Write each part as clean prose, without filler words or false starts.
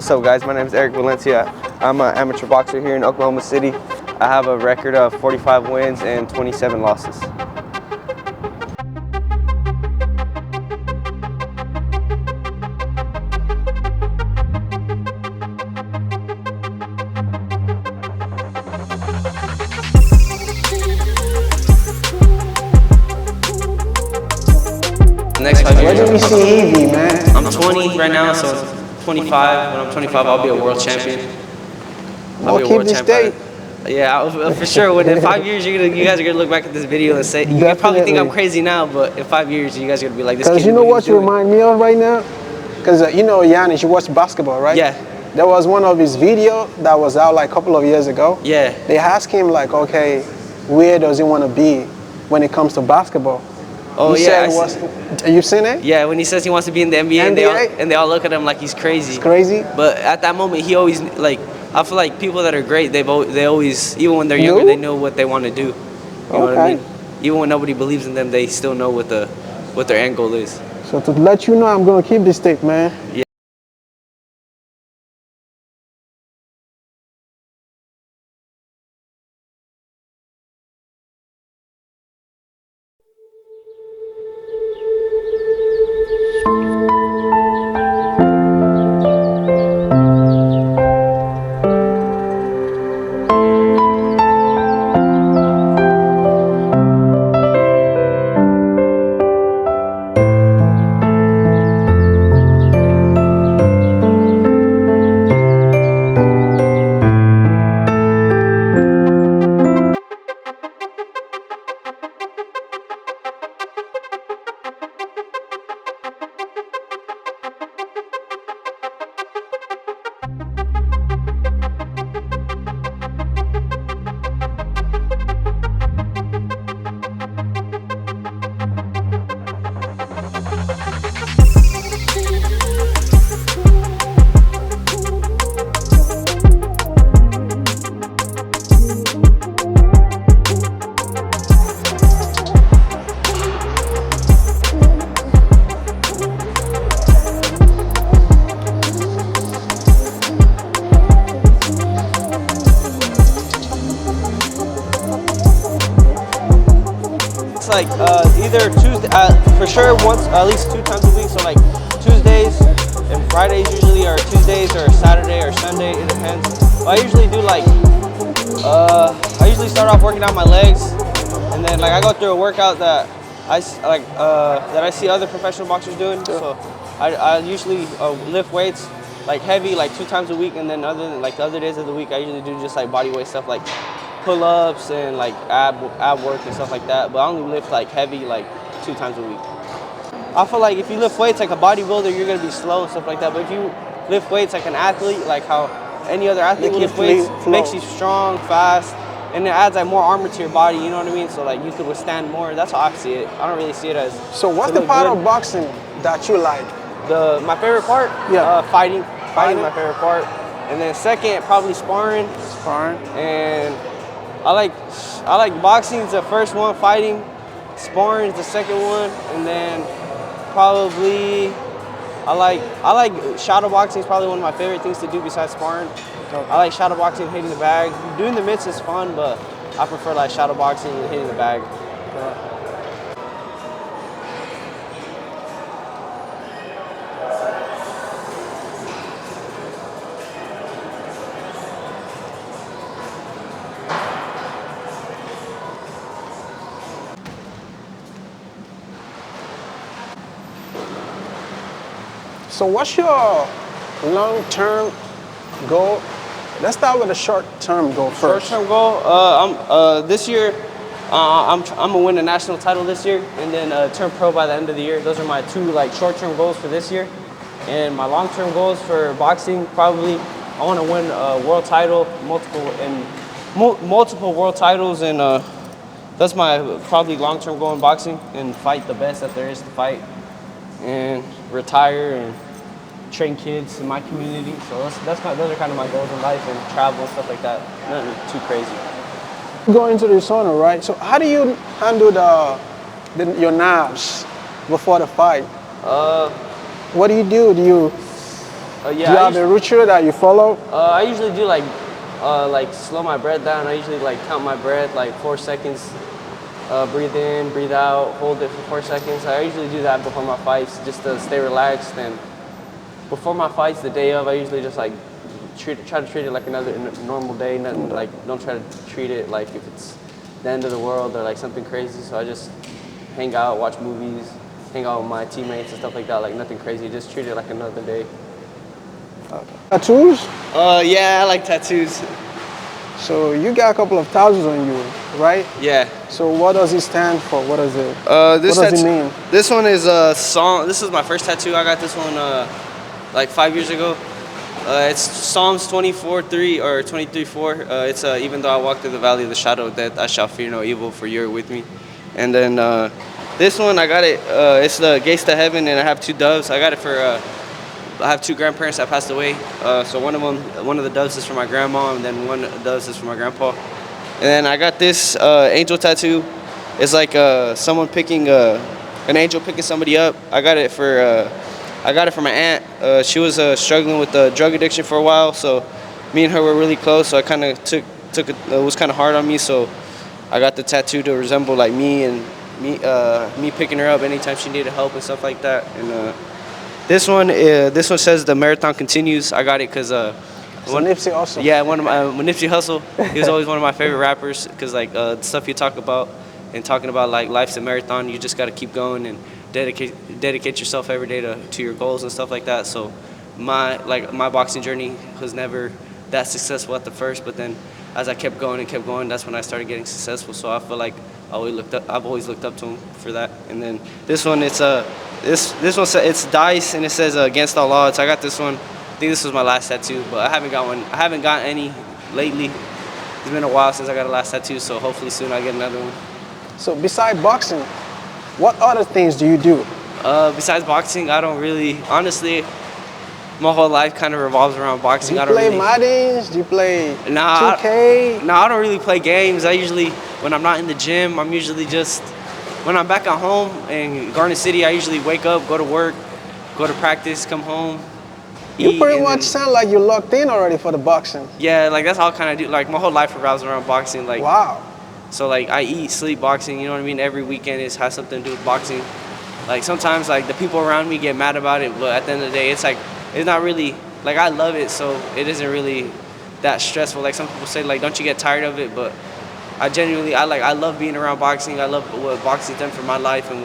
What's up, guys? My name is Eric Valencia. I'm an amateur boxer here in Oklahoma City. I have a record of 45 wins and 27 losses. Next 5 years. Where do we see Evie, man? I'm 20 right now, so 25. When I'm 25, I'll be a world champion. I'll keep this date. Yeah, for sure. Within 5 years, you guys are gonna look back at this video and say, you probably think I'm crazy now, but in 5 years, you guys are gonna be like, this kid. Because you know what you remind me of right now? Because you know Giannis, you watch basketball, right? Yeah. There was one of his videos that was out like a couple of years ago. Yeah. They asked him like, okay, where does he want to be when it comes to basketball? Oh, yeah. You seen it? Yeah, when he says he wants to be in the NBA, and they all look at him like he's crazy. It's crazy. But at that moment, he always, like, I feel like people that are great, they always, even when they're younger, they know what they want to do. You know what I mean? Even when nobody believes in them, they still know what their end goal is. So to let you know, I'm going to keep this tape, man. Yeah. Like either Tuesday, for sure once, at least 2 times a week. So like Tuesdays and Fridays usually, or Tuesdays or Saturday or Sunday, it depends. But I usually do like, I usually start off working out my legs, and then like I go through a workout that I see other professional boxers doing. So I usually lift weights like heavy, like 2 times a week, and then the other days of the week I usually do just like body weight stuff like pull-ups and like ab work and stuff like that, but I only lift like heavy like 2 times a week. I feel like if you lift weights like a bodybuilder, you're gonna be slow and stuff like that, but if you lift weights like an athlete, like how any other athlete will lift weights, it makes you strong, fast, and it adds like more armor to your body, you know what I mean? So like you could withstand more. That's how I see it. I don't really see it as. So what's the part of boxing that you like? My favorite part? Yeah. Fighting is my favorite part. And then second, probably sparring. And I like boxing is the first one, fighting, sparring is the second one, and then probably I like shadow boxing is probably one of my favorite things to do besides sparring. I like shadow boxing, hitting the bag. Doing the mitts is fun, but I prefer like shadow boxing and hitting the bag. So what's your long-term goal? Let's start with a short-term goal first. Short-term goal, this year, I'm gonna win a national title this year, and then turn pro by the end of the year. Those are my 2 like short-term goals for this year. And my long-term goals for boxing, probably I want to win a world title, multiple world titles, and that's my probably long-term goal in boxing, and fight the best that there is to fight, and retire and train kids in my community. So those are kind of my goals in life, and travel and stuff like that. Nothing too crazy. Go into the sauna, right? So how do you handle your nerves before the fight? What do you do? Do Do Yeah, you have a ritual that you follow? I usually do like slow my breath down. I usually like count my breath like 4 seconds. Breathe in, breathe out, hold it for 4 seconds. I usually do that before my fights just to stay relaxed. And before my fights, the day of, I usually just like try to treat it like another normal day. Nothing like, don't try to treat it like if it's the end of the world or like something crazy. So I just hang out, watch movies, hang out with my teammates and stuff like that. Like nothing crazy. Just treat it like another day. Tattoos? Yeah, I like tattoos. So you got a couple of tattoos on you, right? Yeah. So what does it stand for? What does it? This what does it mean? This one is a song. This is my first tattoo. I got this one like 5 years ago. It's Psalms 24:3 or 23:4. It's even though I walk through the valley of the shadow of death, I shall fear no evil, for you're with me. And then this one, I got it. It's the gates to heaven, and I have two doves. I got it for. I have two grandparents that passed away. So one of the doves is for my grandma, and then one of the doves is for my grandpa. And then I got this angel tattoo. It's like someone picking an angel picking somebody up. I got it for my aunt. She was struggling with drug addiction for a while, so me and her were really close. So I kind of took it. It was kind of hard on me, so I got the tattoo to resemble like me and me picking her up anytime she needed help and stuff like that. And this one says the marathon continues. I got it because Nipsey Hussle. yeah, one of my Nipsey Hussle. He was always one of my favorite rappers because like the stuff you talk about and talking about like life's a marathon. You just got to keep going and dedicate yourself every day to your goals and stuff like that. So my boxing journey was never that successful at the first, but then as I kept going, that's when I started getting successful. So I feel like I've always looked up to him for that. And then this one, it's this one it's dice and it says against all odds. I got this one. I think this was my last tattoo, but I haven't got one. I haven't got any lately. It's been a while since I got a last tattoo, so hopefully soon I get another one. So besides boxing, what other things do you do? Besides boxing, I don't really, honestly, my whole life kind of revolves around boxing. Do you I don't play really, Maddens? Do you play 2K? I don't really play games. I usually, when I'm not in the gym, I'm usually just, when I'm back at home in Garden City, I usually wake up, go to work, go to practice, come home. You pretty much sound like you're locked in already for the boxing. Yeah, like that's all I kind of do. Like my whole life revolves around boxing. Like wow. So like I eat, sleep boxing. You know what I mean? Every weekend has something to do with boxing. Like sometimes like the people around me get mad about it, but at the end of the day, it's like it's not really like I love it, so it isn't really that stressful. Like some people say, like don't you get tired of it? But I genuinely I love being around boxing. I love what boxing's done for my life and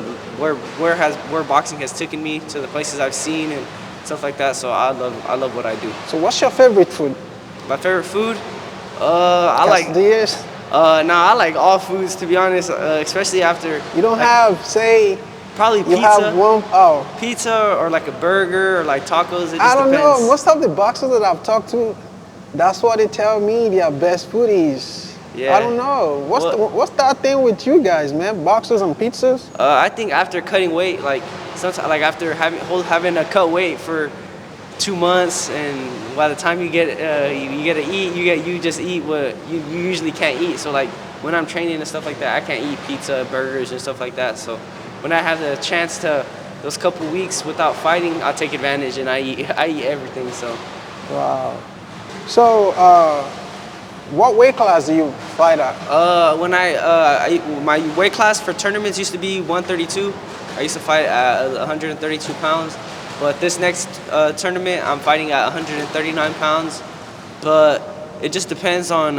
where boxing has taken me to the places I've seen and stuff like that. So I love what I do. So what's your favorite food? My favorite food? I like quesadillas. I like all foods to be honest, especially after. You don't have say. Probably pizza. You have one pizza or like a burger or like tacos. It just I don't depends. know. Most of the boxers that I've talked to, that's what they tell me their best food is. Yeah. I don't know. What's that thing with you guys, man? Boxers and pizzas? I think after cutting weight, like sometimes, like after having a cut weight for 2 months, and by the time you get to eat, you just eat what you usually can't eat. So like when I'm training and stuff like that, I can't eat pizza, burgers, and stuff like that. So when I have the chance to those couple weeks without fighting, I take advantage and I eat everything. So. Wow. So what weight class do you fight at? When my weight class for tournaments used to be 132. I used to fight at 132 pounds. But this next tournament, I'm fighting at 139 pounds. But it just depends on,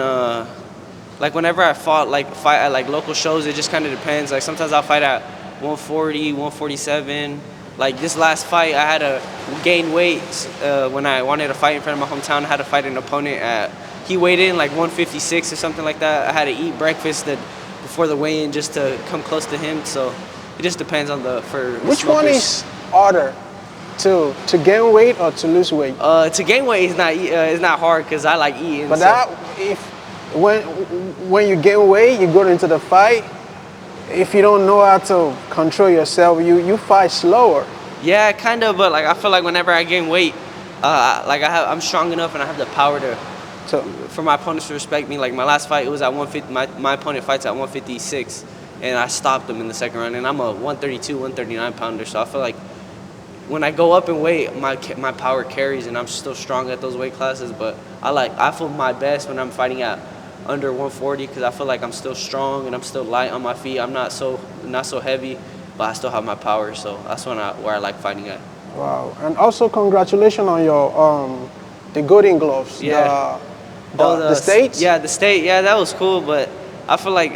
like whenever I fight at like local shows, it just kind of depends. Like sometimes I'll fight at 140, 147. Like this last fight, I had to gain weight when I wanted to fight in front of my hometown. I had to fight an opponent he weighed in like 156 or something like that. I had to eat breakfast before the weigh-in just to come close to him. So it just depends on Which one is harder, to gain weight or to lose weight? To gain weight is not hard because I like eating. But when you gain weight, you go into the fight. If you don't know how to control yourself, you fight slower. Yeah, kind of. But like I feel like whenever I gain weight, I'm strong enough and I have the power for my opponents to respect me. Like my last fight, it was at 150. My opponent fights at 156, and I stopped him in the second round. And I'm a 132, 139 pounder, so I feel like when I go up in weight, my power carries, and I'm still strong at those weight classes. But I feel my best when I'm fighting at under 140 because I feel like I'm still strong and I'm still light on my feet. I'm not so heavy, but I still have my power. So that's where I like fighting at. Wow. And also congratulations on your the golden gloves. Yeah. The states? Yeah, the state. Yeah, that was cool, but I feel like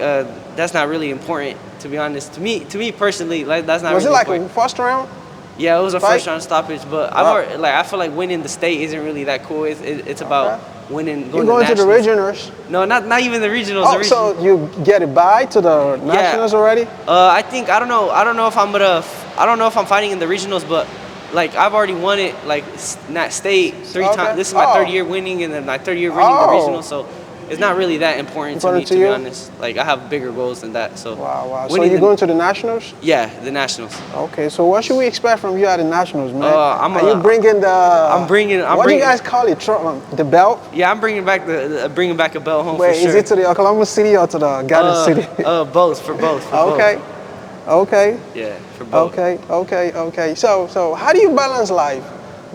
that's not really important, to be honest. To me personally, like that's not. Was really it like important. a first round? Yeah, it was a fight? first round stoppage, but I feel like winning the state isn't really that cool. It's about winning. You're going to the regionals? No, not even the regionals. Oh, so you get a bye to the nationals already? I think I don't know if I'm fighting in the regionals, but like I've already won it like not state 3 times. This is my third year winning, and then my third year winning the regionals. So it's not really that important to me, to be honest. Like I have bigger goals than that. So wow. So you're going to the nationals? Yeah, the nationals. Okay. So what should we expect from you at the nationals, man? Are you bringing the? What do you guys call it? The belt? Yeah, I'm bringing back a belt home. Wait, for sure. Is it to the Oklahoma City or to the Garden City? Both. Okay. Okay. Yeah, for both. Okay. So how do you balance life?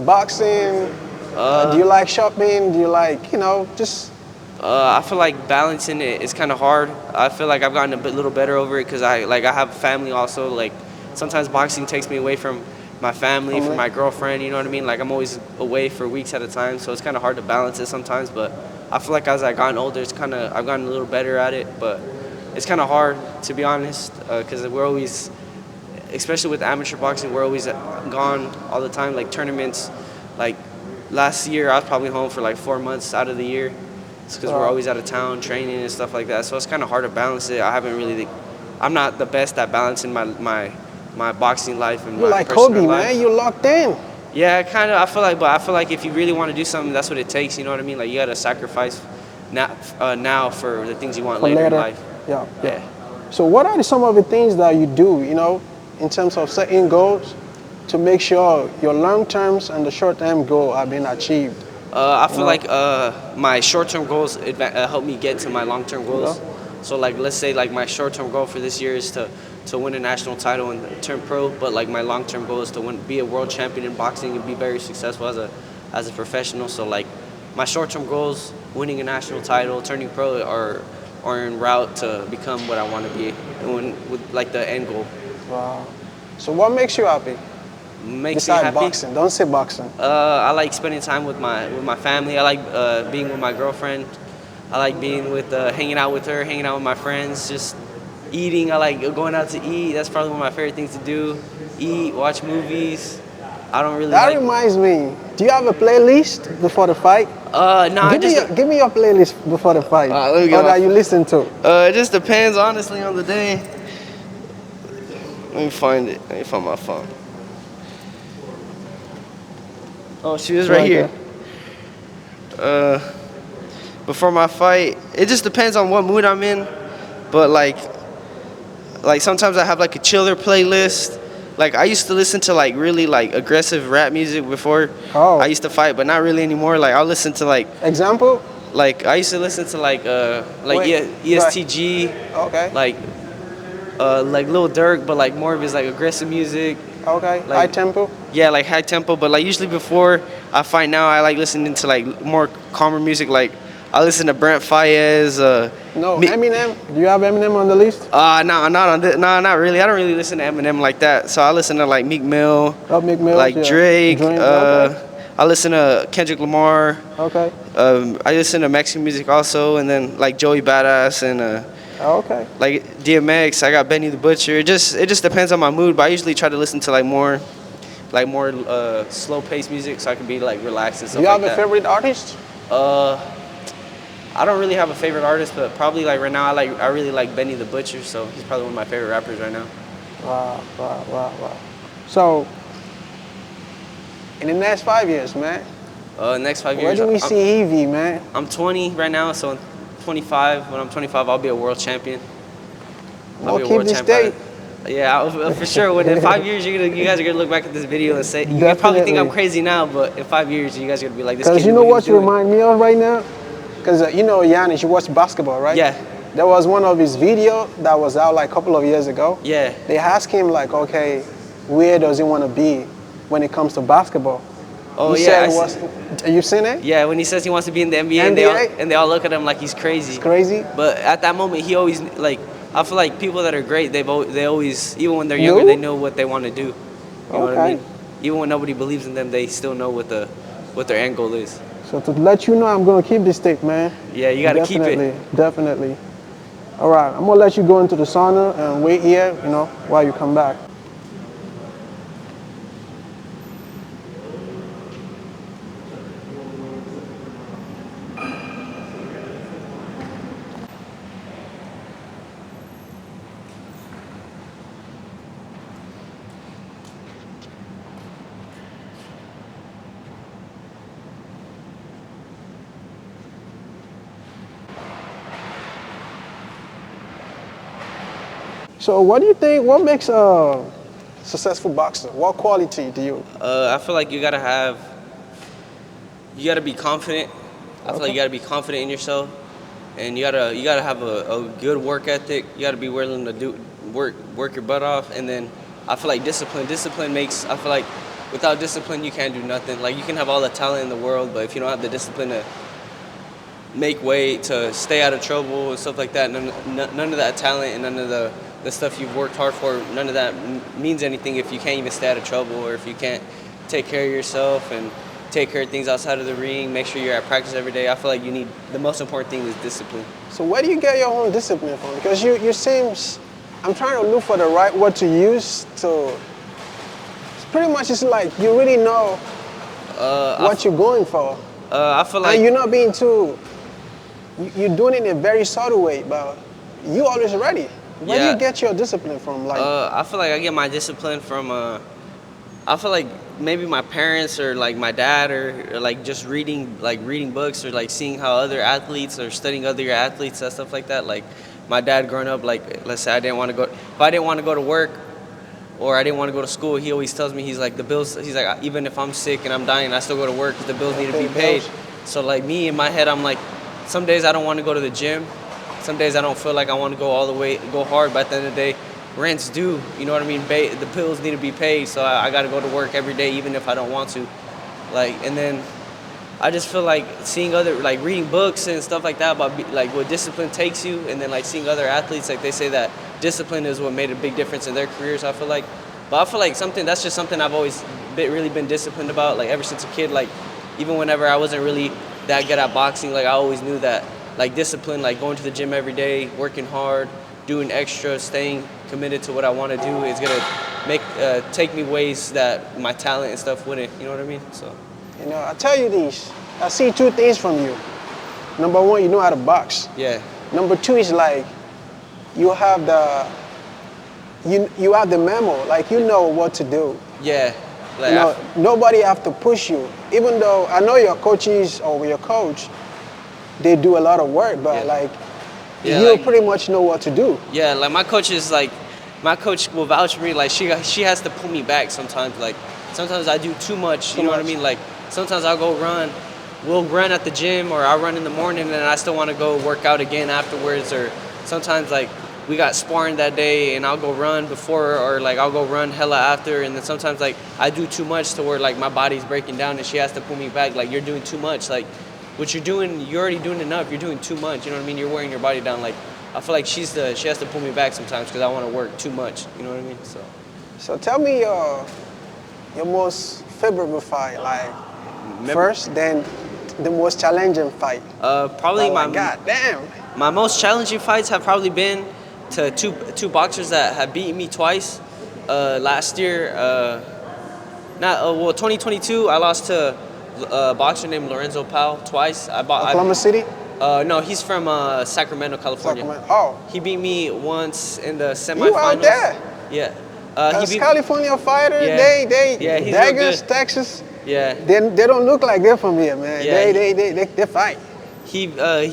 Boxing? Do you like shopping? Do you like, just... I feel like balancing it is kind of hard. I feel like I've gotten a little better over it because I have a family also. Like sometimes boxing takes me away from my family, from my girlfriend, you know what I mean? Like I'm always away for weeks at a time, so it's kind of hard to balance it sometimes. But I feel like as I've gotten older, I've gotten a little better at it. But it's kind of hard, to be honest, because we're always, especially with amateur boxing, we're always gone all the time, like tournaments. Like last year, I was probably home for like 4 months out of the year. It's because we're always out of town training and stuff like that. So it's kind of hard to balance it. I'm not the best at balancing my boxing life and You're my like personal Kobe, life. man. You're locked in. Yeah, kind of. I feel like if you really want to do something, that's what it takes. You know what I mean? Like you got to sacrifice now for the things you want later in life. Yeah. So what are some of the things that you do, in terms of setting goals to make sure your long-term and the short-term goal are being achieved? I feel like my short-term goals help me get to my long-term goals. So like, let's say like my short-term goal for this year is to win a national title and turn pro, but like my long-term goal is to be a world champion in boxing and be very successful as a professional. So like my short-term goals, winning a national title, turning pro, are en route to become what I want to be, with like the end goal. Wow. So what makes you happy? Besides boxing, don't say boxing. I like spending time with my family. I like being with my girlfriend. I like being hanging out with her, hanging out with my friends, just eating. I like going out to eat. That's probably one of my favorite things to do. Eat, watch movies. I don't really. That reminds me. Do you have a playlist before the fight? No. Give me your playlist before the fight. What that you listen to? It just depends, honestly, on the day. Let me find it. Let me find my phone. Oh, she was right here. Before my fight, it just depends on what mood I'm in. But like sometimes I have like a chiller playlist. Like I used to listen to like really like aggressive rap music before I used to fight, but not really anymore. Like I'll listen to like example. Like I used to listen to like ESTG. Okay. Like Lil Durk, but like more of his like aggressive music. Okay. Like, high tempo. Yeah, like high tempo, but like usually before I fight now, I like listening to like more calmer music. Like I listen to Brent Faiyaz. Eminem. Do you have Eminem on the list? Not really. I don't really listen to Eminem like that. So I listen to like Meek Mill. Like Drake. Okay. I listen to Kendrick Lamar. Okay. I listen to Mexican music also, and then like Joey Badass and. Okay. Like DMX, I got Benny the Butcher. It just depends on my mood, but I usually try to listen to like more slow paced music so I can be like relaxed and stuff like that. You have a favorite artist? I don't really have a favorite artist, but probably like right now I really like Benny the Butcher, so he's probably one of my favorite rappers right now. Wow. So in the next 5 years, man. Next 5 Where years. do we see Evie, man? I'm 20 right now, so in 25. When I'm 25, I'll be a world champion. I'll keep this date. Yeah, for sure. When in 5 years, you guys are gonna look back at this video and say, you probably think I'm crazy now, but in 5 years, you guys are gonna be like, this kid. Because you know what you remind me of right now? Because Giannis, you watch basketball, right? Yeah. There was one of his videos that was out like a couple of years ago. Yeah. They asked him like, okay, where does he want to be when it comes to basketball. Oh He yeah, said it was. You seen it? yeah. When he says he wants to be in the NBA, NBA? And they all look at him like he's crazy. It's crazy. But at that moment, he always like. I feel like people that are great, they always, even when they're younger, No? they know what they want to do. You know what I Okay. mean? Even when nobody believes in them, they still know what their end goal is. So to let you know, I'm gonna keep this tape, man. Yeah, you gotta keep it. Definitely. All right, I'm gonna let you go into the sauna and wait here, while you come back. So what do you think? What makes a successful boxer? What quality do you? I feel like you gotta be confident. I feel like you gotta be confident in yourself, and you gotta have a good work ethic. You gotta be willing to work your butt off, and then I feel like discipline. I feel like without discipline you can't do nothing. Like you can have all the talent in the world, but if you don't have the discipline to make weight, to stay out of trouble and stuff like that, none of that talent and none of the stuff you've worked hard for, none of that means anything if you can't even stay out of trouble, or if you can't take care of yourself and take care of things outside of the ring, make sure you're at practice every day. I feel like the most important thing is discipline. So where do you get your own discipline from? Because you seems, I'm trying to look for the right word to use to. It's pretty much it's like you really know what you're going for. I feel like And you're not being too. You're doing it in a very subtle way, but you always ready. Where do you get your discipline from? Like, I feel like I get my discipline from. I feel like maybe my parents or like my dad or like just reading books or like seeing how other athletes or studying other athletes and stuff like that. Like my dad growing up, like let's say if I didn't want to go to work or I didn't want to go to school, he always tells me he's like even if I'm sick and I'm dying, I still go to work because the bills need to be paid. So like me in my head, I'm like, some days I don't want to go to the gym. Some days I don't feel like I want to go hard, but at the end of the day, rent's due. You know what I mean? The bills need to be paid, so I got to go to work every day, even if I don't want to. Like, and then I just feel like seeing like reading books and stuff like that about like what discipline takes you, and then like seeing other athletes, like they say that discipline is what made a big difference in their careers. I feel like, but I feel like that's just something I've always really been disciplined about. Like ever since a kid, like even whenever I wasn't really that good at boxing, like I always knew that. Like discipline, like going to the gym every day, working hard, doing extra, staying committed to what I want to do is gonna take me ways that my talent and stuff wouldn't. You know what I mean? So. I tell you this. I see two things from you. Number one, you know how to box. Yeah. Number two is like you have you have the memo. Like you know what to do. Yeah. Like nobody have to push you. Even though I know your coaches or your coach, they do a lot of work, but you pretty much know what to do. Yeah, like my coach will vouch for me. Like she has to pull me back sometimes. Like sometimes I do too much. You know what I mean? Like sometimes I'll go run. We'll run at the gym, or I'll run in the morning, and I still want to go work out again afterwards. Or sometimes like we got sparring that day, and I'll go run before, or like I'll go run hella after. And then sometimes like I do too much to where like my body's breaking down, and she has to pull me back. Like you're doing too much. Like. What you're doing, you're already doing enough. You're doing too much. You know what I mean? You're wearing your body down. Like, I feel like she has to pull me back sometimes because I want to work too much. You know what I mean? So tell me your most favorite fight, like first, then the most challenging fight. Probably God damn. My most challenging fights have probably been to two boxers that have beaten me twice. Last year, 2022, I lost to a boxer named Lorenzo Powell twice. Oklahoma City? No, he's from Sacramento, California. Oh. He beat me once in the semifinals. You out there? Yeah. California fighter, yeah. They Vegas, Texas. Yeah. They don't look like they're from here, man. Yeah, they fight. He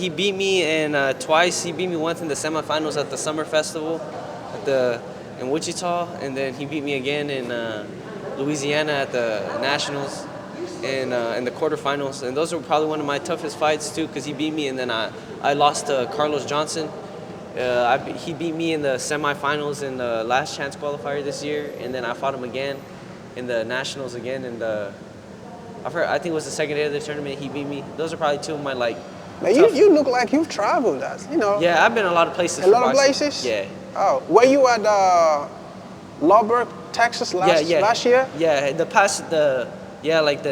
beat me twice. He beat me once in the semifinals at the Summer Festival in Wichita, and then he beat me again in Louisiana at the Nationals. In the quarterfinals, and those were probably one of my toughest fights too, because he beat me, and then I lost to Carlos Johnson. He beat me in the semifinals in the last chance qualifier this year, and then I fought him again, in the nationals again, and I think it was the second day of the tournament. He beat me. Those are probably two of my like. But you look like you've traveled, Yeah, I've been a lot of places. A lot of places. Yeah. Oh, were you at Lubbock, Texas last year? Yeah,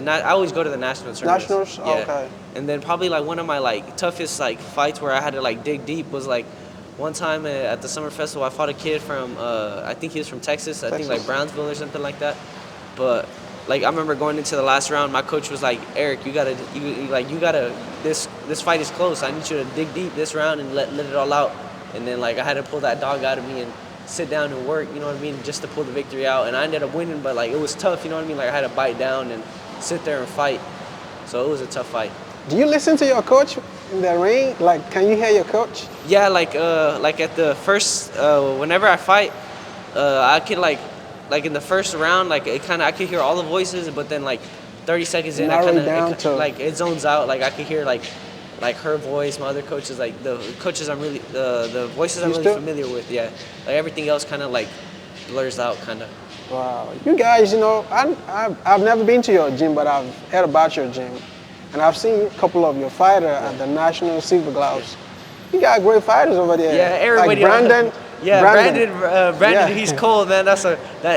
I always go to the national tournaments. Nationals. Yeah. Okay. And then probably like one of my like toughest like fights where I had to like dig deep was like one time at the summer festival I fought a kid from I think he was from Texas. I think like Brownsville or something like that. But like I remember going into the last round, my coach was like, Eric, you gotta this fight is close. I need you to dig deep this round and let it all out. And then like I had to pull that dog out of me and sit down and work, you know what I mean, just to pull the victory out. And I ended up winning, but like it was tough, you know what I mean? Like I had to bite down and sit there and fight. So it was a tough fight. Do you listen to your coach in the ring? Like, can you hear your coach? Yeah, like at the first whenever I fight, I could like in the first round, like I could hear all the voices, but then like 30 seconds in, like it zones out. Like I could hear like her voice, my other coaches, like the coaches the voices I'm really familiar with. Yeah, like everything else kind of like blurs out, kind of. Wow, you guys, I've never been to your gym, but I've heard about your gym, and I've seen a couple of your fighters at the National Silver Gloves. Yeah. You got great fighters over there. Yeah, everybody. Like Brandon. Yeah, Brandon, he's cold, man.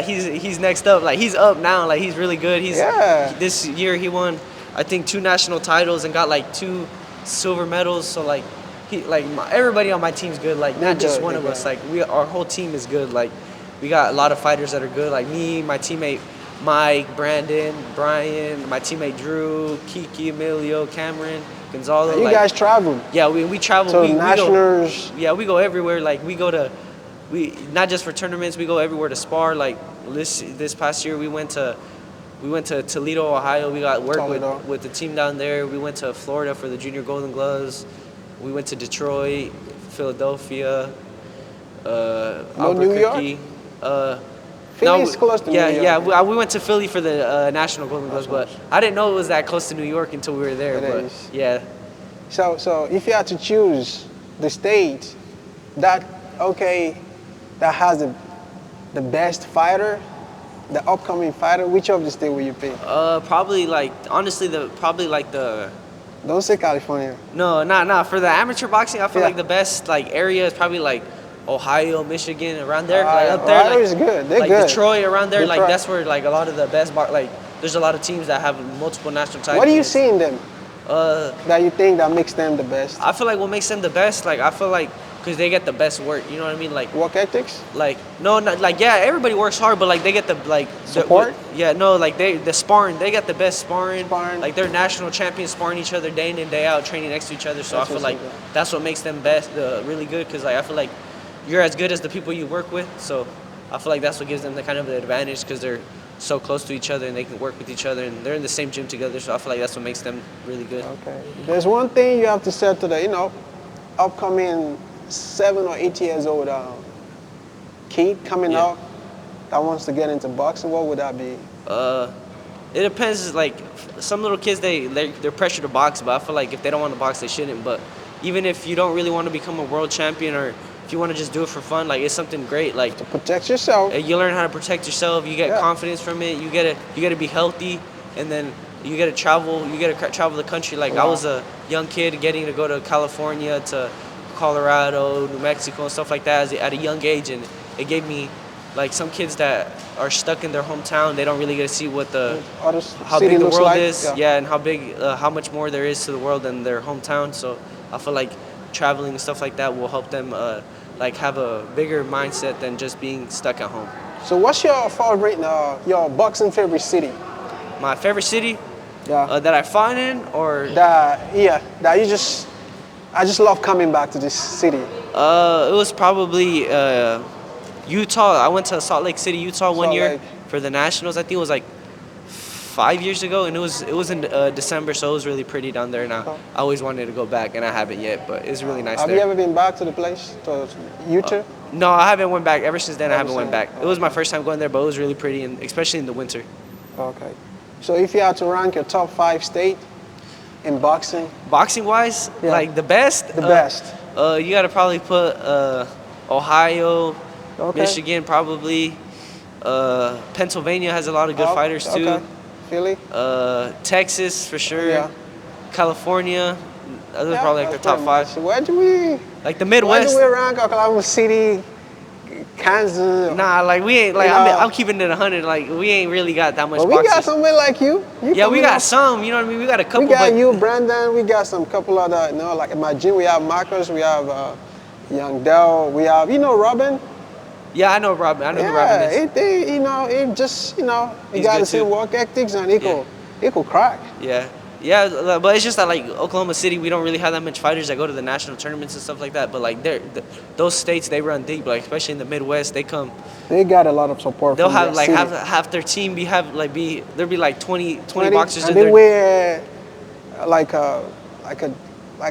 He's next up. Like he's up now. Like he's really good. This year he won, I think, 2 national titles and got like 2 silver medals. So like everybody on my team's good. Like not just one of us. Like our whole team is good. Like we got a lot of fighters that are good. Like me, my teammate Mike, Brandon, Brian, my teammate Drew, Kiki, Emilio, Cameron, Gonzalo. And you guys travel? Yeah, we travel. So nationals. We go everywhere. Like we not just for tournaments. We go everywhere to spar. Like this past year, we went to Toledo, Ohio. We got work with the team down there. We went to Florida for the Junior Golden Gloves. We went to Detroit, Philadelphia, New York. Philly's close to New York. Yeah. We went to Philly for the National Golden Gloves, but I didn't know it was that close to New York until we were there. Yeah. So if you had to choose the state that has the best fighter, the upcoming fighter, which of the state will you pick? Probably like honestly the. Don't say California. No. For the amateur boxing, I feel like the best like area is probably like Ohio, Michigan, around there, like up there. Ohio is good. They're like good. Detroit, around there, Detroit. Like that's where like a lot of the best like there's a lot of teams that have multiple national titles. What do you see in them that you think that makes them the best? I feel like what makes them the best, like I feel like because they get the best work. You know what I mean? Like work ethics. Like everybody works hard, but like they get the support. Like the sparring, they got the best sparring. Like they're national champions, sparring each other day in and day out, training next to each other. So I feel like that's what makes them best, really good. Because like I feel like you're as good as the people you work with. So I feel like that's what gives them the kind of the advantage because they're so close to each other and they can work with each other and they're in the same gym together. So I feel like that's what makes them really good. Okay. There's one thing you have to say to the upcoming 7 or 8 years old kid coming out that wants to get into boxing. What would that be? It depends. Like some little kids, they're pressured to box, but I feel like if they don't want to box, they shouldn't. But even if you don't really want to become a world champion or if you want to just do it for fun, like it's something great. Like to protect yourself. You learn how to protect yourself. You get confidence from it. You gotta be healthy, and then you gotta travel. You gotta travel the country. Like I was a young kid getting to go to California, to Colorado, New Mexico, and stuff like that at a young age, and it gave me like some kids that are stuck in their hometown. They don't really get to see what how big the world is. And how much more there is to the world than their hometown. So I feel like traveling and stuff like that will help them like have a bigger mindset than just being stuck at home. So what's your favorite, your boxing favorite city? My favorite city? That I fought in, or I just love coming back to this city. It was probably Utah. I went to Salt Lake City, Utah one year for the Nationals. I think it was like 5 years ago, and it was in December, so it was really pretty down there. And I always wanted to go back, and I haven't yet, but it's really nice. Have you ever been back to the place, to Utah? No, I haven't went back. Ever since then, I haven't went back. It was my first time going there, but it was really pretty, and especially in the winter. Okay. So if you had to rank your top 5 state in boxing? Boxing-wise, like the best? The best. You got to probably put Ohio, Michigan probably, Pennsylvania has a lot of good fighters too. Okay. Philly. Texas for sure. Yeah. California. Those are probably like the top 5. Where do we? Like the Where Midwest. do we rank Oklahoma City, Kansas? Nah, like we ain't like You know, I'm keeping it 100. Like we ain't really got that much. But we boxers. got somebody like you. Yeah, we got some. You know what I mean? We got a couple. We got but you, Brandon. We got some couple other. You know, like in my gym, we have Marcus. We have Young Dell. We have Robin. Yeah, I know Robin. I know who Robin is. It just he He's got good the same too. work ethics and he could crack. Yeah. Yeah, but it's just that like Oklahoma City, we don't really have that much fighters that go to the national tournaments and stuff like that. But like those states, they run deep. Like especially in the Midwest, they come. They got a lot of support. They'll from have their like city. half their team there'll be like 20 boxers and in they there. wear like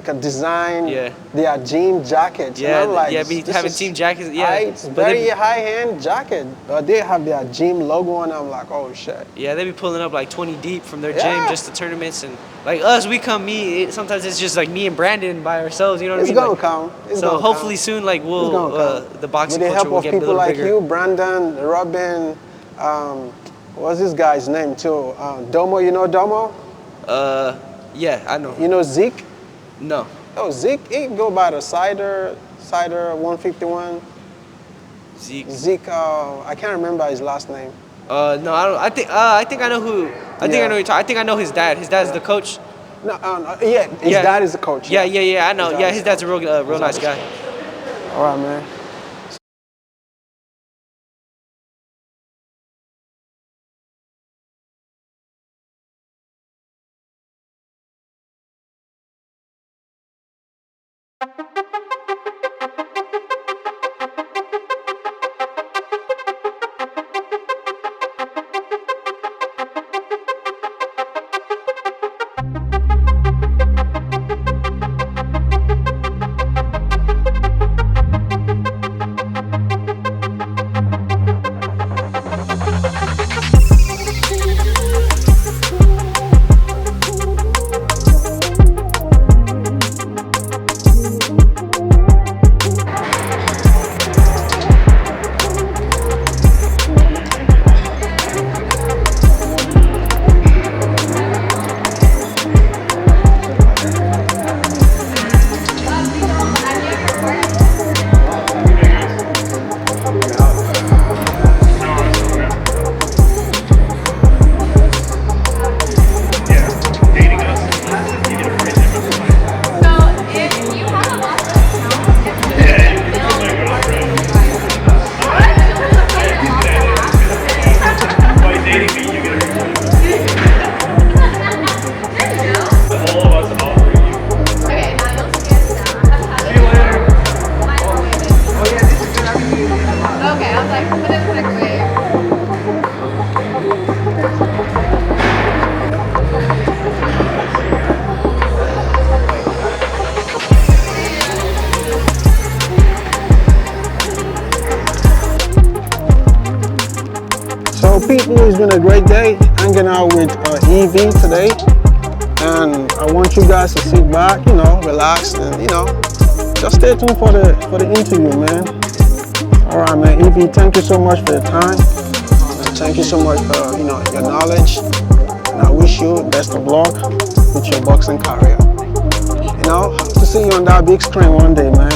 a design. Yeah. Their gym jackets. Yeah, and I'm like, be this having is team jackets. Yeah, it's but very high-end jacket. But they have their gym logo on. I'm like, oh shit. Yeah, they be pulling up like 20 deep from their gym Yeah. just to tournaments, and like us, we come sometimes it's just like me and Brandon by ourselves. You know what It's I mean? gonna Like, come. It's so gonna hopefully come. soon, like It's gonna come. the boxing With the culture help will of get a people little like bigger. you, Brandon, Robin, what's this guy's name too? Domo, you know Domo? Yeah, I know. You know Zeke? No. Oh, Zeke, he go by the Cider 151. Zeke. Zeke, I can't remember his last name. No, I don't. I think I know who. I think I know. I think I know his dad. His dad's the coach. No, yeah, his dad is the coach. Yeah. I know. Yeah, his dad's a real nice guy. All right, man. So people, it's been a great day hanging out with EV today, and I want you guys to sit back, relax, and just stay tuned for the interview, man. All right, man. EV, thank you so much for your time, and thank you so much for your knowledge, and I wish you best of luck with your boxing career. To see you on that big screen one day, man.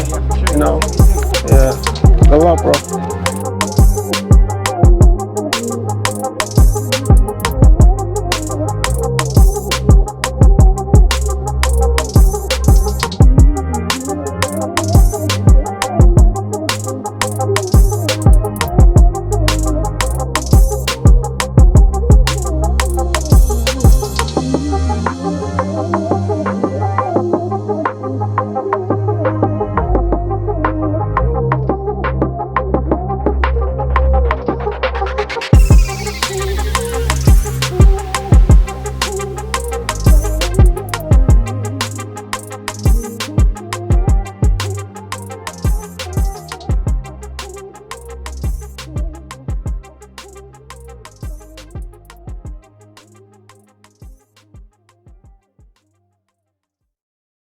Yeah. Good luck, bro.